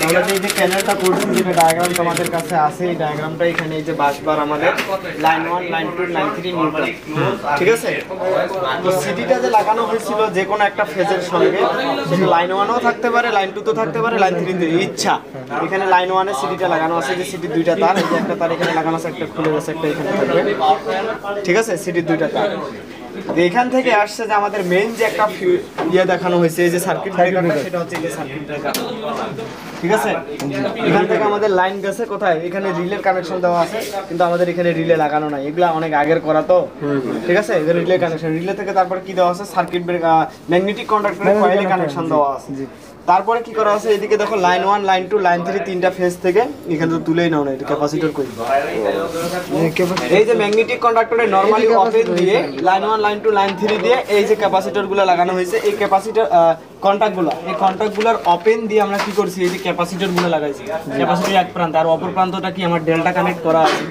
আমরা এই যে প্যানেলটা করছি, যেটা ডায়াগ্রাম তোমাদের কাছে আছে, এই ডায়াগ্রামটা এখানে এই যে বাসবার আমাদের লাইন 1 লাইন 2 লাইন 3 নিউট্রাল, ঠিক আছে। তো সিটিটা যে লাগানো হয়েছিল যে কোনো একটা ফেজের সঙ্গে, সেটা লাইন 1ও থাকতে পারে, লাইন 2 তো থাকতে পারে, লাইন 3 তে ইচ্ছা। এখানে লাইন 1 এ সিটিটা লাগানো আছে, যে সিটির দুইটা তার, এই যে একটা তার এখানে লাগানো আছে, একটা খুলে গেছে, একটা এখানে থাকবে, ঠিক আছে, সিটির দুইটা তার। এখান থেকে আসছে যে আমাদের মেইন যে একটা ইয়ে দেখানো হয়েছে, এই যে সার্কিট ব্রেকারটা, সেটা হচ্ছে এই যে সার্কিট ব্রেকার, ঠিক আছে। এখান থেকে আমাদের লাইন গেছে কোথায়, এখানে রিলের কানেকশন দেওয়া আছে, কিন্তু আমাদের এখানে রিলে লাগানো নাই, এগুলা অনেক আগের করা তো, ঠিক আছে। এখানে রিলে কানেকশন, রিলে থেকে তারপর কি দেওয়া আছে, সার্কিট ব্রেকার ম্যাগনেটিক কন্ডাক্টরের কয়েলে কানেকশন দেওয়া আছে। তারপরে কি করা আছে, এদিকে দেখো লাইন 1 লাইন 2 লাইন 3 তিনটা ফেজ থেকে এখানে তো তুলেই নাও না, এটা ক্যাপাসিটর কই, এই যে ম্যাগনেটিক কন্ডাক্টরে নরমালি ওপেন দিয়ে লাইন 1 লাইন 2 লাইন 3 দিয়ে এই যে ক্যাপাসিটরগুলো লাগানো হয়েছে, এই ক্যাপাসিটর কন্টাক্টগুলো, এই কন্টাক্টগুলোর ওপেন দিয়ে আমরা কি করছি, এই যে ক্যাপাসিটরগুলো লাগাইছি, ক্যাপাসিটর এক প্রান্ত আর অপর প্রান্তটা কি আমার ডেল্টা কানেক্ট করা আছে,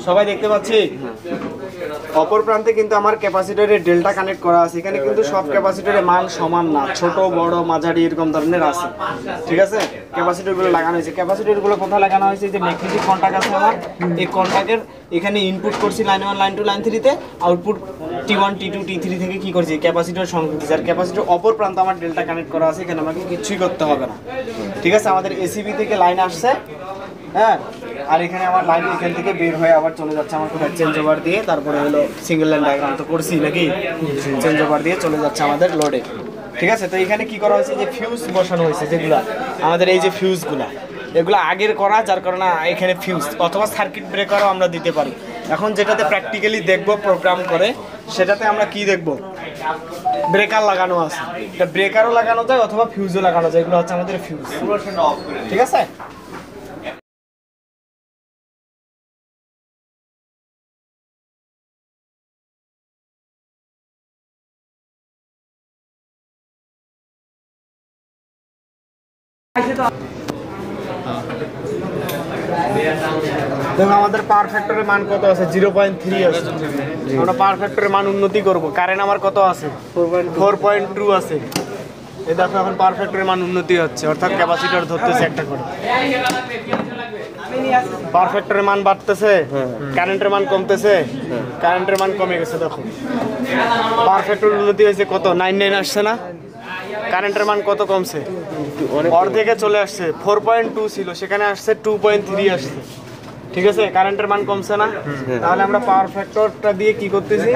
সবাই দেখতে পাচ্ছি। অপর প্রান্তে কিন্তু আমার ক্যাপাসিটরের ডেল্টা কানেক্ট করা আছে। এখানে কিন্তু সব ক্যাপাসিটরের মান সমান না, ছোট বড় মাঝারি এরকম ধরনের আছে, ঠিক আছে। ক্যাপাসিটরগুলো লাগানো হয়েছে, ক্যাপাসিটরগুলো কোথায় লাগানো হয়েছে, যে ম্যাগনেটিক কন্টাক্ট আছে আমার, এই কন্টাক্টের এখানে ইনপুট করছি লাইন 1 লাইন 2 লাইন 3 তে, আউটপুট T1 T2 T3 থেকে কি করছি, ক্যাপাসিটর সংযোগ দিচ্ছি। আর ক্যাপাসিটর অপর প্রান্ত আমার ডেল্টা কানেক্ট করা আছে, এখানে আমাকে কিছুই করতে হবে না, ঠিক আছে। আমাদের এসিবি থেকে লাইন আসছে, হ্যাঁ, আর এখানে আমার লাইন এখান থেকে বের হয়ে আবার চলে যাচ্ছে আমার কোথায়, চেঞ্জ ওভার দিয়ে, তারপরে হলো সিঙ্গেল লাইন ডায়াগ্রাম তো করছি নাকি, চেঞ্জ ওভার দিয়ে চলে যাচ্ছে আমাদের লোডে, ঠিক আছে। তো এখানে কি করা হয়েছে, যে ফিউজ বসানো হয়েছে, যেগুলো আমাদের এই যে ফিউজগুলো, এগুলো আগের করা, যার কারণে এখানে ফিউজ অথবা সার্কিট ব্রেকারও আমরা দিতে পারি। এখন যেটাতে প্র্যাকটিক্যালি দেখবো প্রোগ্রাম করে, সেটাতে আমরা কি দেখবো, ব্রেকার লাগানো আছে, এটা ব্রেকারও লাগানো যায় অথবা ফিউজও লাগানো যায়, এগুলো হচ্ছে আমাদের ফিউজ, ঠিক আছে। দেখো আমাদের পাওয়ার ফ্যাক্টরের মান কত আছে, 0.3 আছে। আমরা পাওয়ার ফ্যাক্টরের মান উন্নতি করব, কারেন্ট আমার কত আছে, 4.2 আছে। এই দেখো এখন পাওয়ার ফ্যাক্টরের মান উন্নতি হচ্ছে, অর্থাৎ ক্যাপাসিটর ধরতেছে একটা করে, পাওয়ার ফ্যাক্টরের মান বাড়তেছে, কারেন্টের মান কমতেছে, কারেন্টের মান কমে গেছে। দেখো পাওয়ার ফ্যাক্টর উন্নতি হয়েছে কত, 9.9 আসছে না, কারেন্টের মান কত কমছে, অর্ধেকে চলে আসছে, 4.2 ছিল সেখানে আসছে 2.3 আসছে, ঠিক আছে। কারেন্টের মান কমছে না, তাহলে আমরা পাওয়ার ফ্যাক্টরটা দিয়ে কি করতেছি,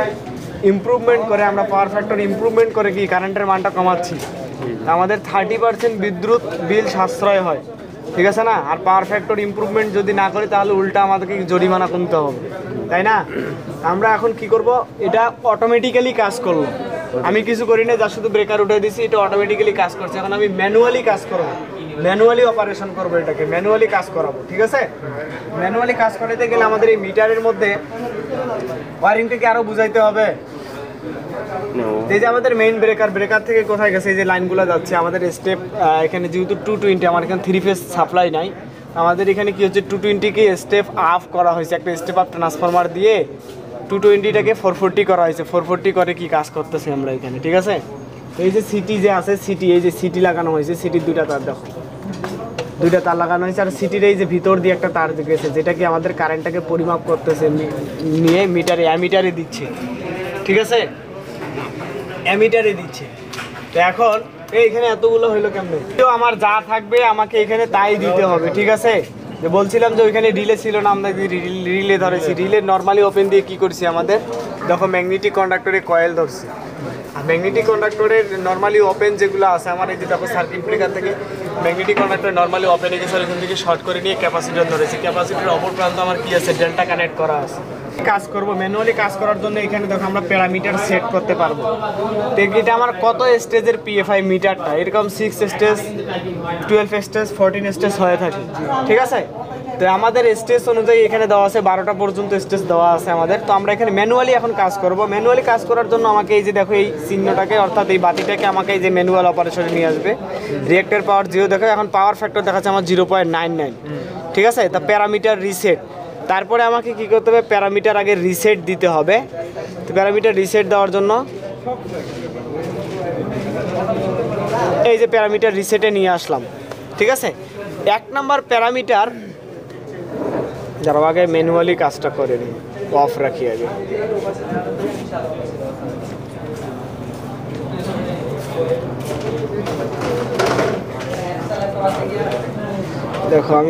ইমপ্রুভমেন্ট করে, আমরা পাওয়ার ফ্যাক্টর ইমপ্রুভমেন্ট করে কি কারেন্টের মানটা কমাচ্ছি, আমাদের 30% বিদ্যুৎ বিল সাশ্রয় হয়, ঠিক আছে না। আর পাওয়ার ফ্যাক্টর ইমপ্রুভমেন্ট যদি না করি, তাহলে উল্টা আমাদেরকে জরিমানা কমতে হবে, তাই না। আমরা এখন কি করব, এটা অটোমেটিক্যালি কাজ করবো, আমি কিছু করি না, যা শুধু ব্রেকার উঠে দিছি, এটা অটোমেটিক্যালি কাজ করছে। এখন আমি ম্যানুয়ালি কাজ করবো, ম্যানুয়ালি অপারেশন করবো, এটাকে ম্যানুয়ালি কাজ করাবো, ঠিক আছে। ম্যানুয়ালি কাজ করাতে গেলে আমাদের এই মিটারের মধ্যে ওয়ারিংটাকে আরো বুঝাইতে হবে। এই যে আমাদের মেইন ব্রেকার থেকে কোথায় গেছে, এই যে লাইনগুলো যাচ্ছে আমাদের স্টেপ, এখানে যেহেতু 220, আমার এখানে 3 ফেজ সাপ্লাই নাই, আমাদের এখানে কি হচ্ছে 220কে স্টেপ আপ করা হয়েছে, একটা স্টেপ আপ ট্রান্সফরমার দিয়ে 220টাকে 440 করা হয়েছে। 440 করে কি কাজ করতেছি আমরা এখানে, ঠিক আছে। এই যে সিটি যে আছে, সিটি, এই যে সিটি লাগানো হয়েছে, সিটির দুইটা তার, দেখো দুইটা তার লাগানো হয়েছে। আর সিটির এই যে ভিতর দিয়ে একটা তার গেছে, যেটা কি আমাদের কারেন্টটাকে পরিমাপ করতেছে, নিয়ে মিটারে অ্যামিটারে দিচ্ছে, ঠিক আছে, অ্যামিটারে দিচ্ছে। তো এখন এইখানে এতগুলো হইলো কেমনে, তো আমার যা থাকবে আমাকে এখানে তাই দিতে হবে, ঠিক আছে। যে বলছিলাম যে ওইখানে রিলে ছিল না, আমরা রিলে ধরেছি, রিলে নর্মালি ওপেন দিয়ে কি করছি, আমাদের দেখো ম্যাগনেটিক কন্ডাক্টরে কয়েল ধরছি, আর ম্যাগনেটিক কন্ডাক্টরের নর্মালি ওপেন যেগুলো আছে আমার, এই যে দেখো সার্কিট ব্রেকার থেকে ম্যাগনেটিক কন্ডাক্টর নর্মালি ওপেনে গেছে, ওইখান থেকে শর্ট করে নিয়ে ক্যাপাসিটর ধরেছি, ক্যাপাসিটরের অপর প্রান্ত আমার কি আছে, ডেল্টা কানেক্ট করা আছে। কাজ করব ম্যানুয়ালি কাজ করার জন্য এখানে দেখো আমরা প্যারামিটার সেট করতে পারবো। তো এটা আমার কত স্টেজের পিএফআই মিটারটা, এরকম 6 স্টেজ 12 স্টেজ 14 স্টেজ হয়ে থাকে, ঠিক আছে। তো আমাদের স্টেজ অনুযায়ী এখানে দেওয়া আছে 12টা পর্যন্ত স্টেজ দেওয়া আছে আমাদের। তো আমরা এখানে ম্যানুয়ালি এখন কাজ করব। ম্যানুয়ালি কাজ করার জন্য আমাকে এই যে দেখো এই চিহ্নটাকে, অর্থাৎ এই বাতিটাকে আমাকে এই যে ম্যানুয়াল অপারেশনে নিয়ে আসবে। রিঅ্যাক্টর পাওয়ার 0 দেখো, এখন পাওয়ার ফ্যাক্টর দেখাচ্ছে আমার 0.99, ঠিক আছে। তা প্যারামিটার রিসেট, তারপরে আমাকে কি করতে হবে, প্যারামিটার আগে রিসেট দিতে হবে। তো প্যারামিটার রিসেট দেওয়ার জন্য এই যে প্যারামিটার রিসেটে নিয়ে আসলাম, ঠিক আছে 1 নাম্বার প্যারামিটার যারা আগে ম্যানুয়ালি কাজটা করে নি অফ রাখি আগে দেখো আমি